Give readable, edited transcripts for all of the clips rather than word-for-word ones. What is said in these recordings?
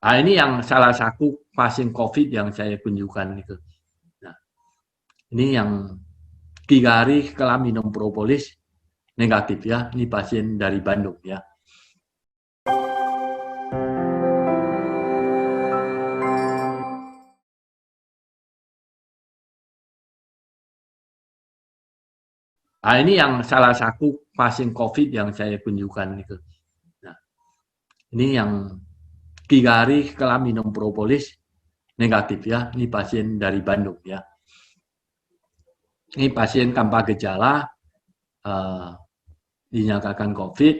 Nah, ini yang salah satu pasien COVID yang saya kunjungkan itu. Nah, ini yang 3 hari setelah minum propolis negatif ya. Ini pasien dari Bandung ya. Nah, ini yang salah satu pasien COVID yang saya kunjungkan itu. Nah, ini yang 3 hari setelah minum propolis negatif ya. Ini pasien dari Bandung ya. Ini pasien tanpa gejala, dinyatakan COVID,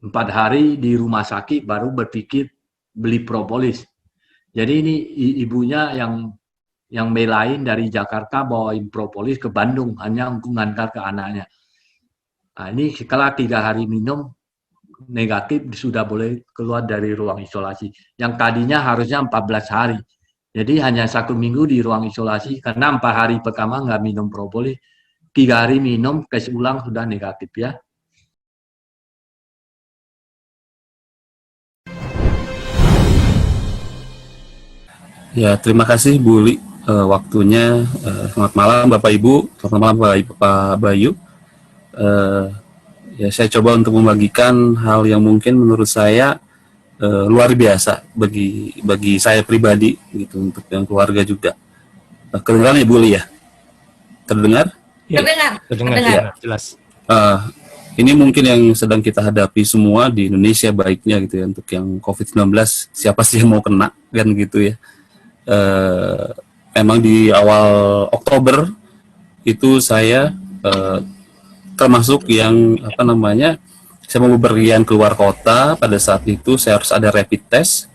4 hari di rumah sakit baru berpikir beli propolis. Jadi ini ibunya yang belain dari Jakarta bawain propolis ke Bandung hanya untuk ngantar ke anaknya. Nah, ini setelah 3 hari minum negatif sudah boleh keluar dari ruang isolasi. Yang tadinya harusnya 14 hari. Jadi hanya 1 minggu di ruang isolasi karena 4 hari pertama nggak minum propolis, 3 hari minum, tes ulang sudah negatif ya. Ya, terima kasih Bu Li waktunya. Selamat malam Bapak Ibu, selamat malam Pak Bayu. Ya, saya coba untuk membagikan hal yang mungkin menurut saya luar biasa bagi saya pribadi gitu, untuk yang keluarga juga. Kedengaran ya Bu Li ya? Terdengar? Ya, terdengar ya, jelas. Ini mungkin yang sedang kita hadapi semua di Indonesia baiknya gitu ya, untuk yang COVID-19, siapa sih yang mau kena kan gitu ya. Emang di awal Oktober itu saya termasuk yang saya mau bepergian keluar kota. Pada saat itu saya harus ada rapid test,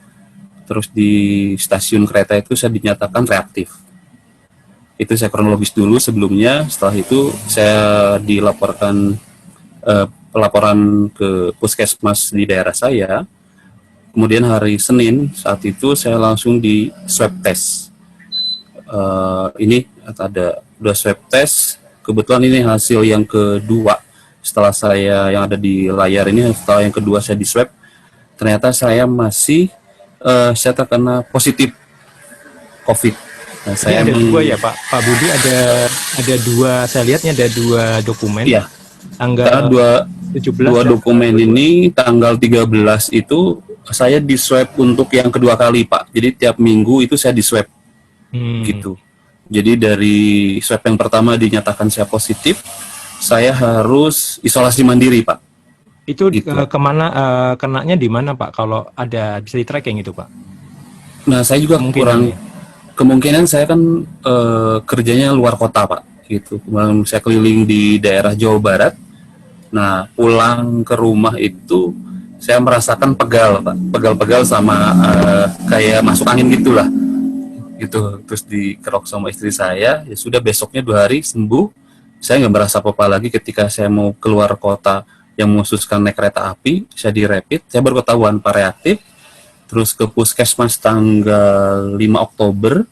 terus di stasiun kereta itu saya dinyatakan reaktif. Itu saya kronologis dulu sebelumnya. Setelah itu saya dilaporkan pelaporan ke puskesmas di daerah saya. Kemudian hari Senin saat itu saya langsung di swab test. Ini ada swab test. Kebetulan ini hasil yang kedua setelah saya yang ada di layar ini. Setelah yang kedua saya di swab, ternyata saya masih saya terkena positif COVID. Nah, saya ada dua ya Pak Budi, ada dua, saya lihatnya ada 2 dokumen. Iya. Tanggal 17 dua dokumen ini tanggal 13 itu saya di swab untuk yang kedua kali Pak. Jadi tiap minggu itu saya di swab gitu. Jadi dari swab yang pertama dinyatakan saya positif, saya harus isolasi mandiri Pak. Itu gitu. Kemana kenanya di mana Pak? Kalau ada bisa di tracking itu Pak? Nah saya juga kemungkinan saya kan kerjanya luar kota Pak. Gitu. Kemarin saya keliling di daerah Jawa Barat. Nah pulang ke rumah itu saya merasakan pegal Pak, pegal-pegal sama kayak masuk angin gitulah, gitu. Terus dikerok sama istri saya, ya sudah besoknya 2 hari sembuh. Saya nggak merasa apa-apa lagi. Ketika saya mau keluar kota yang memutuskan naik kereta api, saya di rapid, saya baru ketahuan Pak reaktif. Terus ke puskesmas tanggal 5 Oktober,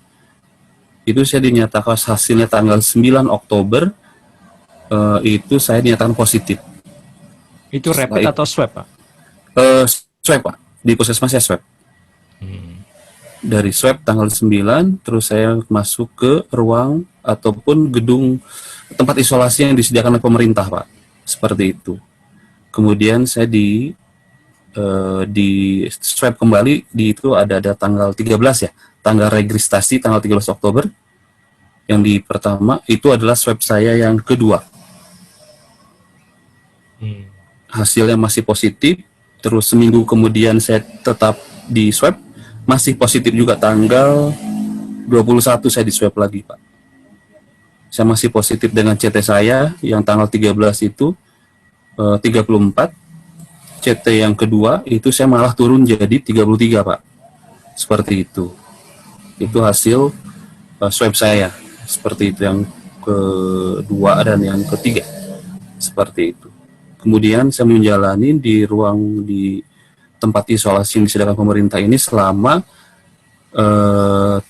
itu saya dinyatakan hasilnya tanggal 9 Oktober, itu saya dinyatakan positif. Itu rapid atau swab Pak? Swab Pak, di puskesmas saya swab. Dari swab tanggal 9, terus saya masuk ke ruang ataupun gedung tempat isolasi yang disediakan oleh pemerintah Pak, seperti itu. Kemudian saya di swab kembali, di itu ada tanggal 13 ya, tanggal registrasi tanggal 13 Oktober. Yang di pertama itu adalah swab saya yang kedua. Hasilnya masih positif. Terus seminggu kemudian saya tetap di swab, masih positif juga. Tanggal 21 saya di swab lagi Pak. Saya masih positif dengan CT saya yang tanggal 13 itu 34. CT yang kedua itu saya malah turun jadi 33 Pak. Seperti itu. Itu hasil swab saya. Seperti itu yang kedua dan yang ketiga. Seperti itu. Kemudian saya menjalani di tempat isolasi yang disediakan pemerintah ini selama 3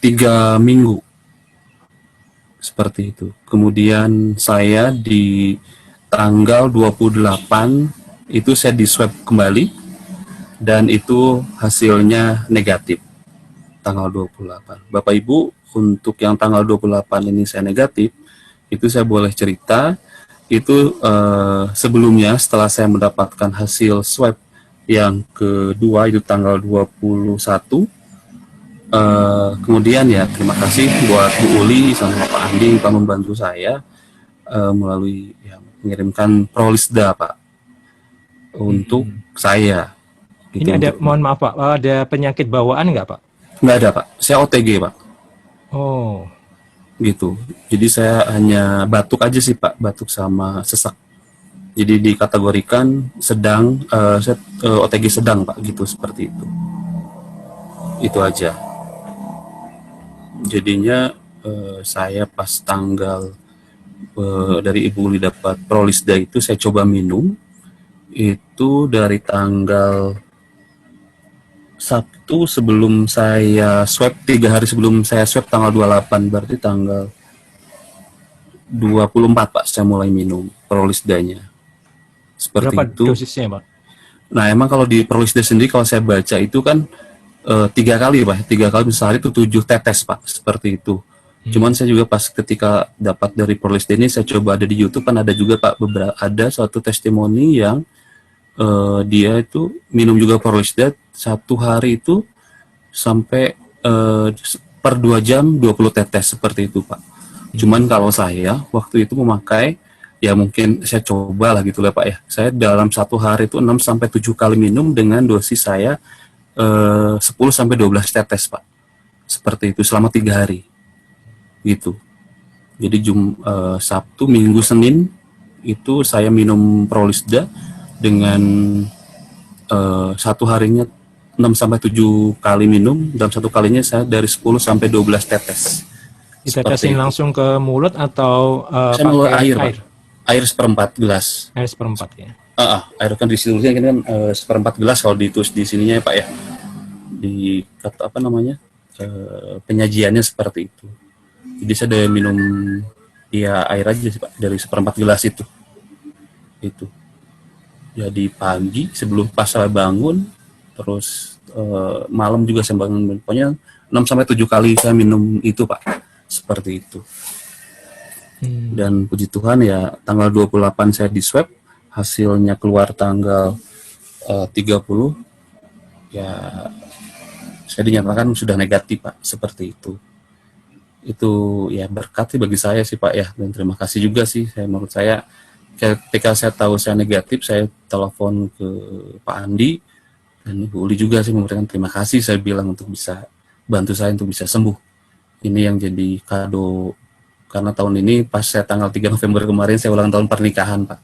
minggu. Seperti itu. Kemudian saya di tanggal 28 itu saya di swab kembali. dan itu hasilnya negatif tanggal 28. Bapak Ibu, untuk yang tanggal 28 ini saya negatif, itu saya boleh cerita, itu sebelumnya setelah saya mendapatkan hasil swab yang kedua itu tanggal 21, kemudian ya terima kasih buat Bu Uli sama Pak Andi yang membantu saya melalui ya, mengirimkan Prolisda Pak untuk saya. Gitu, Ini ada, mohon maaf Pak, ada penyakit bawaan nggak Pak? nggak ada Pak, saya OTG Pak. Oh, Gitu. Jadi saya hanya batuk aja sih Pak, batuk sama sesak. Jadi dikategorikan sedang, OTG sedang Pak, gitu seperti itu. Itu aja. Jadinya saya pas tanggal dari Ibu Uli dapat Prolisda itu saya coba minum. Itu dari tanggal Sabtu sebelum saya swab, 3 hari sebelum saya swab tanggal 28, berarti tanggal 24 Pak saya mulai minum Prolisdanya. Seperti berapa itu. dosisnya Pak? Nah emang kalau di Prolisda sendiri kalau saya baca itu kan 3 kali Pak, 3 kali sehari itu 7 tetes Pak, seperti itu. Cuman saya juga pas ketika dapat dari Prolisda ini saya coba ada di YouTube kan ada juga Pak ada suatu testimoni yang dia itu minum juga Prolisda 1 hari itu sampai per 2 jam 20 tetes seperti itu Pak. Cuman kalau saya waktu itu memakai ya mungkin saya coba lah gitu lah Pak ya. Saya dalam 1 hari itu 6 sampai 7 kali minum dengan dosis saya 10 sampai 12 tetes Pak. Seperti itu selama 3 hari. Gitu. Jadi Sabtu, Minggu, Senin itu saya minum Prolisda dengan 1 harinya 6 sampai 7 kali minum, dalam 1 kalinya saya dari 10 sampai 12 tetes. Ditetesin langsung ke mulut atau saya pakai air? air? Air seperempat gelas. Air seperempat ya. Air kan di sini kan seperempat gelas kalau ditulis di sininya ya Pak ya. Di apa namanya? Penyajiannya seperti itu. Jadi saya ada minum ya air aja sih Pak dari seperempat gelas itu. Itu. Jadi pagi sebelum pas saya bangun, terus malam juga saya bangun, pokoknya 6 sampai 7 kali saya minum itu Pak, seperti itu. Dan puji Tuhan ya tanggal 28 saya di swab, hasilnya keluar tanggal 30, ya saya dinyatakan sudah negatif Pak, seperti itu. Itu ya berkat sih bagi saya sih Pak ya, dan terima kasih juga sih, menurut saya ketika saya tahu saya negatif, saya telepon ke Pak Andi dan Ibu Uli juga sih memberikan terima kasih, saya bilang untuk bisa bantu saya untuk bisa sembuh. Ini yang jadi kado, karena tahun ini pas saya tanggal 3 November kemarin saya ulang tahun pernikahan Pak.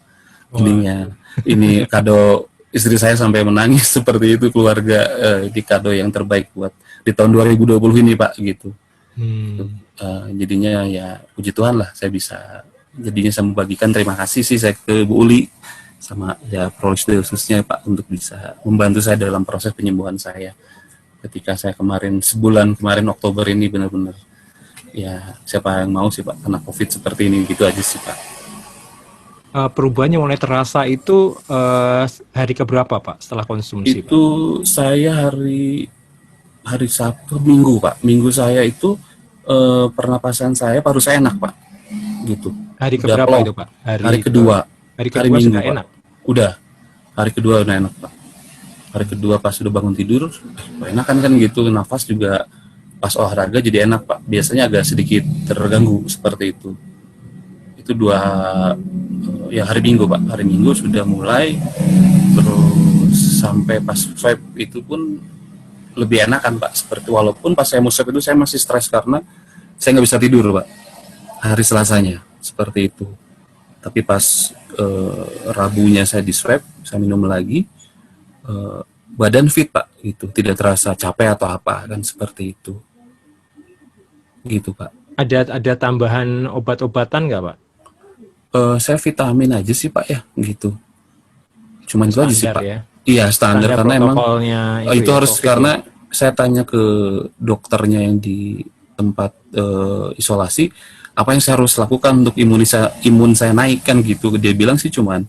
Ini kado istri saya sampai menangis seperti itu, keluarga di kado yang terbaik buat di tahun 2020 ini Pak gitu. Jadinya ya puji Tuhan lah saya bisa jadinya saya membagikan terima kasih sih saya ke Bu Uli sama ya Prolisda khususnya Pak untuk bisa membantu saya dalam proses penyembuhan saya ketika saya sebulan kemarin Oktober ini benar-benar ya siapa yang mau sih Pak kena COVID seperti ini, gitu aja sih Pak. Perubahannya mulai terasa itu hari keberapa Pak setelah konsumsi? Itu Pak? Saya hari Sabtu Minggu Pak, Minggu saya itu pernapasan saya paru saya enak Pak, gitu. Hari keberapa itu Pak? Hari kedua. Hari kedua Minggu, sudah enak? Udah, hari kedua udah enak Pak. Hari kedua pas sudah bangun tidur, enak kan gitu, nafas juga pas olahraga jadi enak Pak. Biasanya agak sedikit terganggu seperti itu. Itu ya hari Minggu Pak. Hari Minggu sudah mulai, terus sampai pas swab itu pun lebih enakan Pak. Seperti walaupun pas saya mau swab itu saya masih stres karena saya nggak bisa tidur Pak. Hari Selasanya seperti itu. Tapi pas Rabunya saya di swab, saya minum lagi, badan fit Pak, gitu, tidak terasa capek atau apa kan seperti itu, gitu Pak. Ada tambahan obat-obatan nggak Pak? Saya vitamin aja sih Pak ya, gitu. Cuman itu aja sih Pak. Ya? Iya standar karena emang itu ya, harus COVID karena ya? Saya tanya ke dokternya yang di tempat isolasi. Apa yang saya harus lakukan untuk imun saya naik kan gitu. Dia bilang sih cuman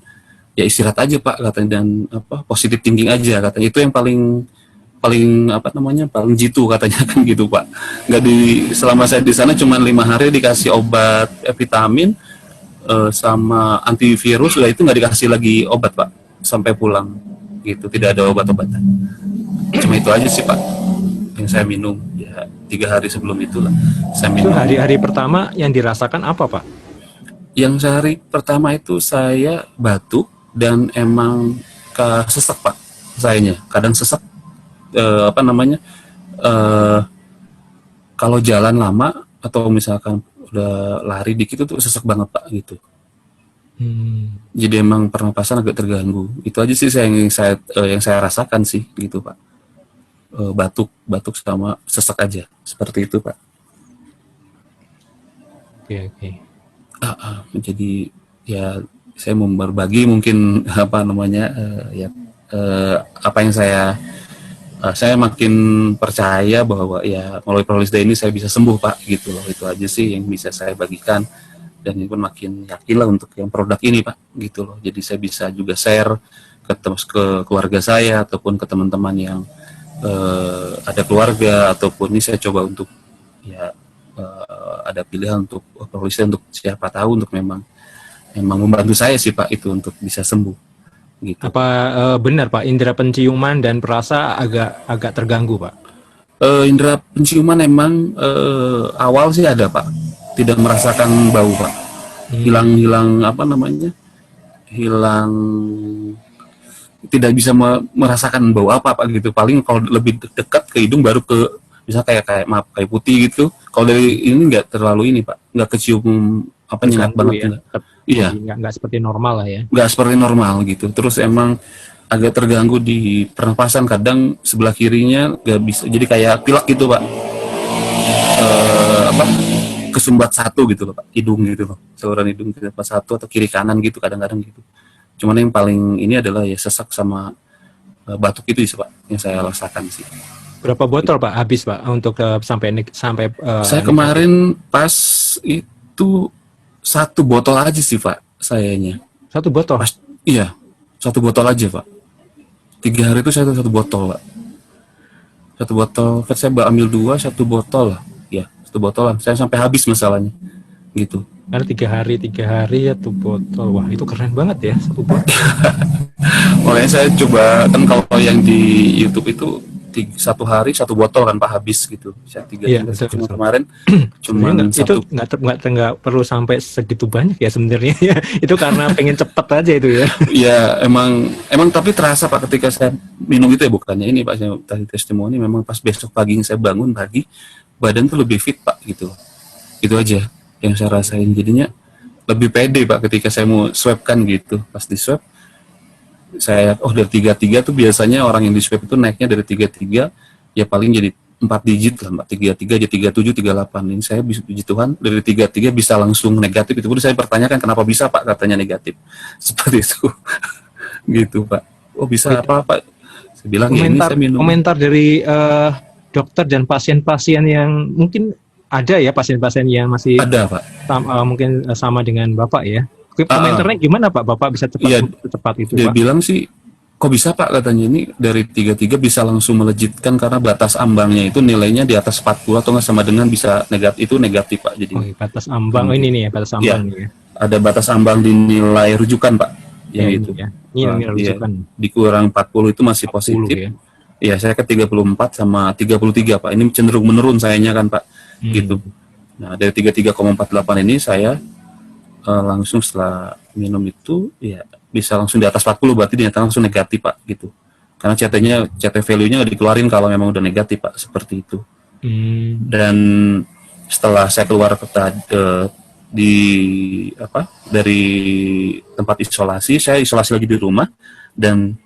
ya istirahat aja Pak katanya, dan apa positif thinking aja katanya, itu yang paling paling apa namanya paling jitu katanya kan gitu Pak. Nggak selama saya di sana cuma 5 hari dikasih obat vitamin sama antivirus, udah itu nggak dikasih lagi obat Pak sampai pulang gitu, tidak ada obat-obatan, cuma itu aja sih Pak yang saya minum ya. 3 hari sebelum itulah saya Itu minum. hari-hari pertama yang dirasakan apa Pak? Yang sehari pertama itu saya batuk dan emang sesak Pak, sayanya kadang sesak, apa namanya kalau jalan lama atau misalkan udah lari dikit itu sesak banget Pak gitu. Jadi emang pernapasan agak terganggu. Itu aja sih yang saya rasakan sih gitu Pak. Batuk sama sesak aja seperti itu Pak. Oke. Jadi ya saya mau berbagi mungkin apa namanya apa yang saya makin percaya bahwa ya melalui Prolisda ini saya bisa sembuh Pak gitu loh. Itu aja sih yang bisa saya bagikan, dan ini pun makin yakin lah untuk yang produk ini Pak gitu loh. Jadi saya bisa juga share ke keluarga saya ataupun ke teman-teman yang ada keluarga, ataupun ini saya coba untuk ya ada pilihan untuk Prolisda untuk siapa tahu untuk memang membantu saya sih Pak itu untuk bisa sembuh. Gitu. Apa benar Pak, indera penciuman dan perasa agak terganggu Pak? Indera penciuman emang awal sih ada Pak, tidak merasakan bau Pak, hilang apa namanya, tidak bisa merasakan bau apa gitu. Paling kalau lebih dekat ke hidung baru ke bisa kayak putih gitu. Kalau dari ini nggak terlalu ini Pak, nggak kecium apa nyengat banget ya. Iya, nggak seperti normal lah ya. Nggak seperti normal gitu. Terus emang agak terganggu di pernapasan, kadang sebelah kirinya nggak bisa, jadi kayak pilek gitu Pak. Kesumbat satu gitu loh Pak, hidung gitu loh, saluran hidung kesumbat satu atau kiri kanan gitu kadang-kadang gitu. Cuman yang paling ini adalah ya sesak sama batuk itu sih Pak yang saya rasakan sih. Berapa botol Pak habis Pak untuk sampai saya kemarin pas itu 1 botol aja sih Pak sayanya. 1 botol? Iya, 1 botol aja Pak. 3 hari itu saya 1 botol Pak. 1 botol, kan saya ambil 2, 1 botol lah. Ya, 1 botol lah. Saya sampai habis masalahnya. Gitu. Karena 3 hari 1 botol. Wah, itu keren banget ya, 1 botol. Makanya saya coba, kan kalau yang di YouTube itu 1 hari 1 botol kan Pak habis gitu. Saya 3 iya, cuma kemarin cuma itu nggak perlu sampai segitu banyak ya sebenarnya ya. Itu karena pengen cepet aja itu ya. Ya emang tapi terasa Pak ketika saya minum itu ya, bukannya ini Pak, saya tadi testimoni memang pas besok pagi saya bangun pagi badan tuh lebih fit Pak gitu. Itu aja yang saya rasain, jadinya lebih pede Pak ketika saya mau swab kan gitu. Pas di swab saya dari 33 tuh biasanya orang yang di swab itu naiknya dari 33 ya paling jadi 4 digit lah Mbak, 33 jadi 37 38. Ini saya puji Tuhan dari 33 bisa langsung negatif. Itu pun saya pertanyakan kenapa bisa Pak, katanya negatif. Seperti itu. Gitu Pak. Oh bisa apa Pak? Saya bilang komentar dari dokter dan pasien-pasien yang mungkin ada ya, pasien-pasien yang masih ada Pak. Mungkin sama dengan Bapak ya. Komentarnya gimana Pak? Bapak bisa cepat itu dia Pak? bilang sih, kok bisa Pak katanya ini dari 33 bisa langsung melejitkan karena batas ambangnya itu nilainya di atas 40 atau nggak sama dengan bisa negatif Pak. Jadi batas ambang ini nih ya, batas ambang nih ya. Ada batas ambang di nilai rujukan Pak. Yang itu. Ya. Ini rujukan. Dikurang 40 itu masih 40, positif. Ya. Iya, saya ke 34 sama 33 Pak. Ini cenderung menurun sayanya kan Pak. Gitu. Nah, dari 33,48 ini saya langsung setelah minum itu ya bisa langsung di atas 40, berarti dinyatakan langsung negatif Pak gitu. Karena CT value-nya nggak dikeluarin kalau memang udah negatif Pak, seperti itu. Dan setelah saya keluar dari tempat isolasi, saya isolasi lagi di rumah, dan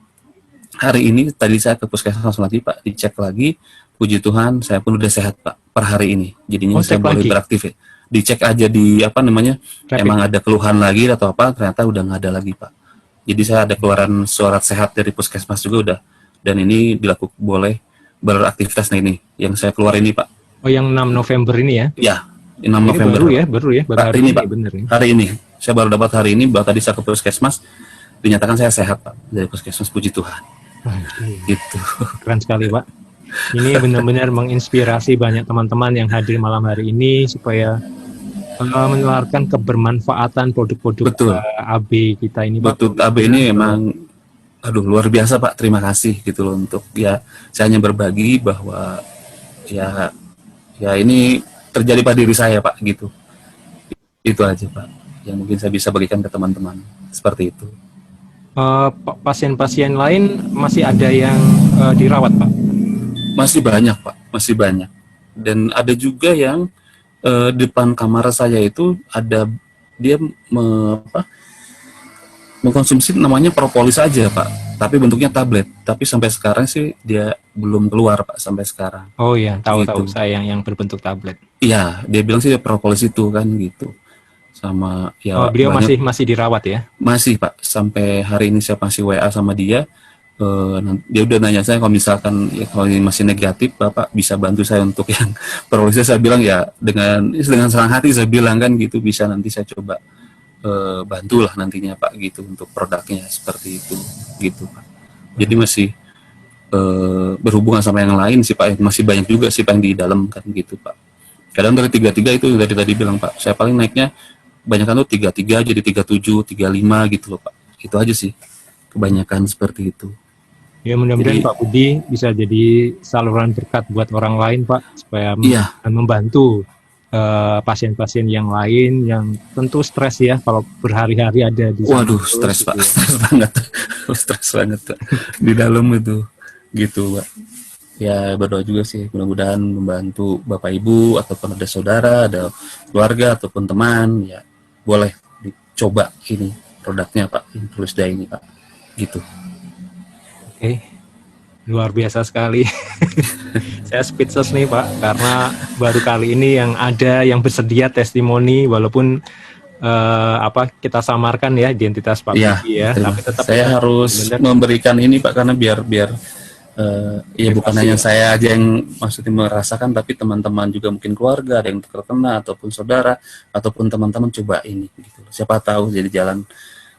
hari ini tadi saya ke puskesmas langsung lagi Pak, dicek lagi, puji Tuhan saya pun udah sehat Pak per hari ini. Jadinya saya boleh beraktif ya. Dicek aja di rapid. Emang ada keluhan lagi atau apa, ternyata udah nggak ada lagi Pak. Jadi saya ada keluaran surat sehat dari puskesmas juga udah, dan ini boleh beraktivitas. Nah ini yang saya keluar ini Pak. Oh yang 6 November ini ya? Ya, 6 November. Baru ya, baru hari ini Pak. Bener, ya? Hari ini saya baru dapat hari ini, tadi saya ke puskesmas dinyatakan saya sehat Pak dari puskesmas, puji Tuhan. Gitu. Keren sekali Pak. Ini benar-benar menginspirasi banyak teman-teman yang hadir malam hari ini supaya menularkan kebermanfaatan produk-produk Betul. AB kita ini Pak. Betul, AB ini emang aduh luar biasa Pak, terima kasih gitu loh, untuk ya saya hanya berbagi bahwa ya ini terjadi pada diri saya Pak gitu. Itu aja Pak yang mungkin saya bisa bagikan ke teman-teman, seperti itu. Pasien-pasien lain masih ada yang dirawat Pak? Masih banyak Pak, masih banyak. Dan ada juga yang depan kamar saya itu ada dia mengkonsumsi namanya propolis aja Pak, tapi bentuknya tablet. Tapi sampai sekarang sih dia belum keluar Pak sampai sekarang. Oh iya, tahu Gitu. saya yang berbentuk tablet. Iya, dia bilang sih propolis itu kan gitu. Sama ya Beliau banyak, masih dirawat ya? masih Pak, sampai hari ini saya masih WA sama dia. Dia udah nanya saya kalau misalkan ya, kalau ini masih negatif Bapak bisa bantu saya untuk yang propolisnya. Saya bilang ya dengan senang hati saya bilang kan gitu, bisa nanti saya coba bantulah nantinya Pak gitu untuk produknya seperti itu gitu Pak. Jadi masih berhubungan sama yang lain sih Pak, masih banyak juga sih Pak yang di dalam kan gitu Pak. Kadang dari 33 itu dari tadi bilang Pak, saya paling naiknya kebanyakan tuh 33 jadi 37, 35 gitu loh Pak. Itu aja sih kebanyakan seperti itu. Ya mudah-mudahan Jadi- Pak Budi bisa jadi saluran berkat buat orang lain Pak, supaya Iya. membantu pasien-pasien yang lain yang tentu stres ya kalau berhari-hari ada di sana Waduh, terus stres gitu Pak, ya. stres banget, stres banget Pak. Di dalam itu, gitu Pak. Ya berdoa juga sih, mudah-mudahan membantu Bapak Ibu ataupun ada saudara, ada keluarga ataupun teman, ya boleh dicoba ini produknya Pak, Influence Day ini Pak, gitu. Oke, luar biasa sekali. Saya speechless nih Pak, karena baru kali ini yang ada yang bersedia testimoni, walaupun kita samarkan ya identitas Pak Iya, Budi ya, terima. tapi tetap Saya kita harus benar-benar memberikan ini Pak, karena biar ya bukan Motivasi, hanya ya. saya aja yang maksudnya merasakan, tapi teman-teman juga mungkin keluarga, ada yang terkena ataupun saudara ataupun teman-teman coba ini gitu. Siapa tahu jadi jalan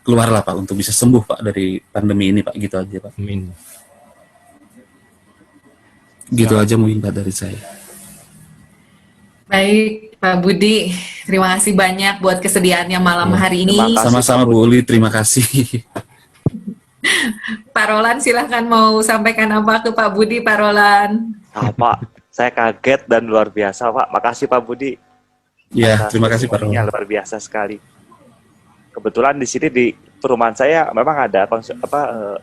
keluar lah Pak untuk bisa sembuh Pak dari pandemi ini Pak, gitu aja Pak. Amin. Gitu Ya. aja mungkin Pak dari saya. Baik, Pak Budi, terima kasih banyak buat kesediaannya malam Ya, hari terima ini. kasih. Sama-sama Bu Uli, terima kasih. Pak Roland, silahkan mau sampaikan apa ke Pak Budi, Pak Roland? Pak, saya kaget dan luar biasa Pak. Makasih Pak Budi. Ya, Atas terima kasih Pak testimoninya Roland. luar biasa sekali. Kebetulan di sini di perumahan saya memang ada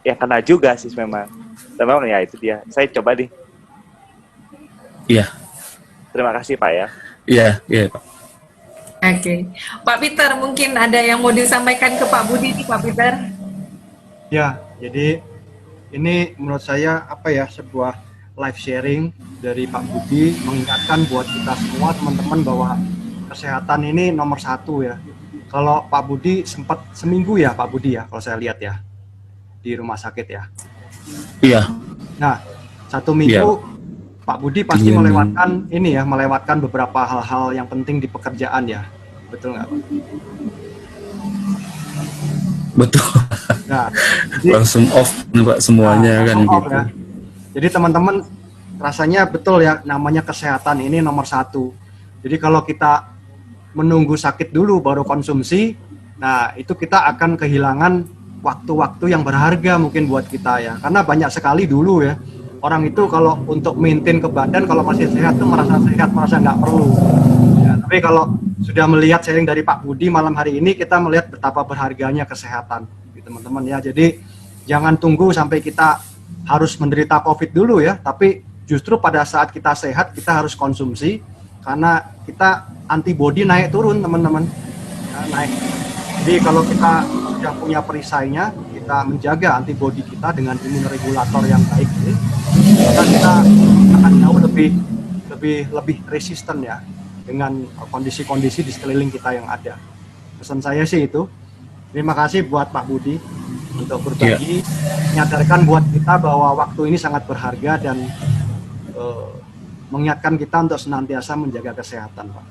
yang kena juga sih memang. Dan memang ya itu dia. Saya coba nih. Iya, Terima kasih Pak ya. iya Pak. Oke, Pak Peter, mungkin ada yang mau disampaikan ke Pak Budi nih, Pak Peter? Ya, jadi ini menurut saya sebuah live sharing dari Pak Budi mengingatkan buat kita semua teman-teman bahwa kesehatan ini nomor satu ya. Kalau Pak Budi sempat seminggu ya Pak Budi ya, kalau saya lihat ya di rumah sakit ya. Iya, Nah, 1 minggu Pak Budi pasti melewatkan beberapa hal-hal yang penting di pekerjaan ya, betul nggak Pak? betul. Nah, jadi Langsung off nih Pak semuanya kan langsung off gitu. ya. Jadi teman-teman rasanya betul ya, namanya kesehatan ini nomor satu. Jadi kalau kita menunggu sakit dulu baru konsumsi, nah itu kita akan kehilangan waktu-waktu yang berharga mungkin buat kita ya. Karena banyak sekali dulu ya, orang itu kalau untuk maintain ke badan kalau masih sehat tuh merasa sehat, merasa nggak perlu. Ya, tapi kalau sudah melihat sharing dari Pak Budi malam hari ini, kita melihat betapa berharganya kesehatan, gitu, teman-teman ya. Jadi jangan tunggu sampai kita harus menderita COVID dulu ya, tapi justru pada saat kita sehat kita harus konsumsi, karena kita antibodi naik turun teman-teman, ya, naik. Jadi kalau kita sudah punya perisainya, kita menjaga antibodi kita dengan imun regulator yang baik, maka kita akan jauh lebih resisten ya dengan kondisi-kondisi di sekeliling kita yang ada. Pesan saya sih itu. Terima kasih buat Pak Budi untuk berbagi, menyadarkan buat kita bahwa waktu ini sangat berharga dan mengingatkan kita untuk senantiasa menjaga kesehatan, Pak.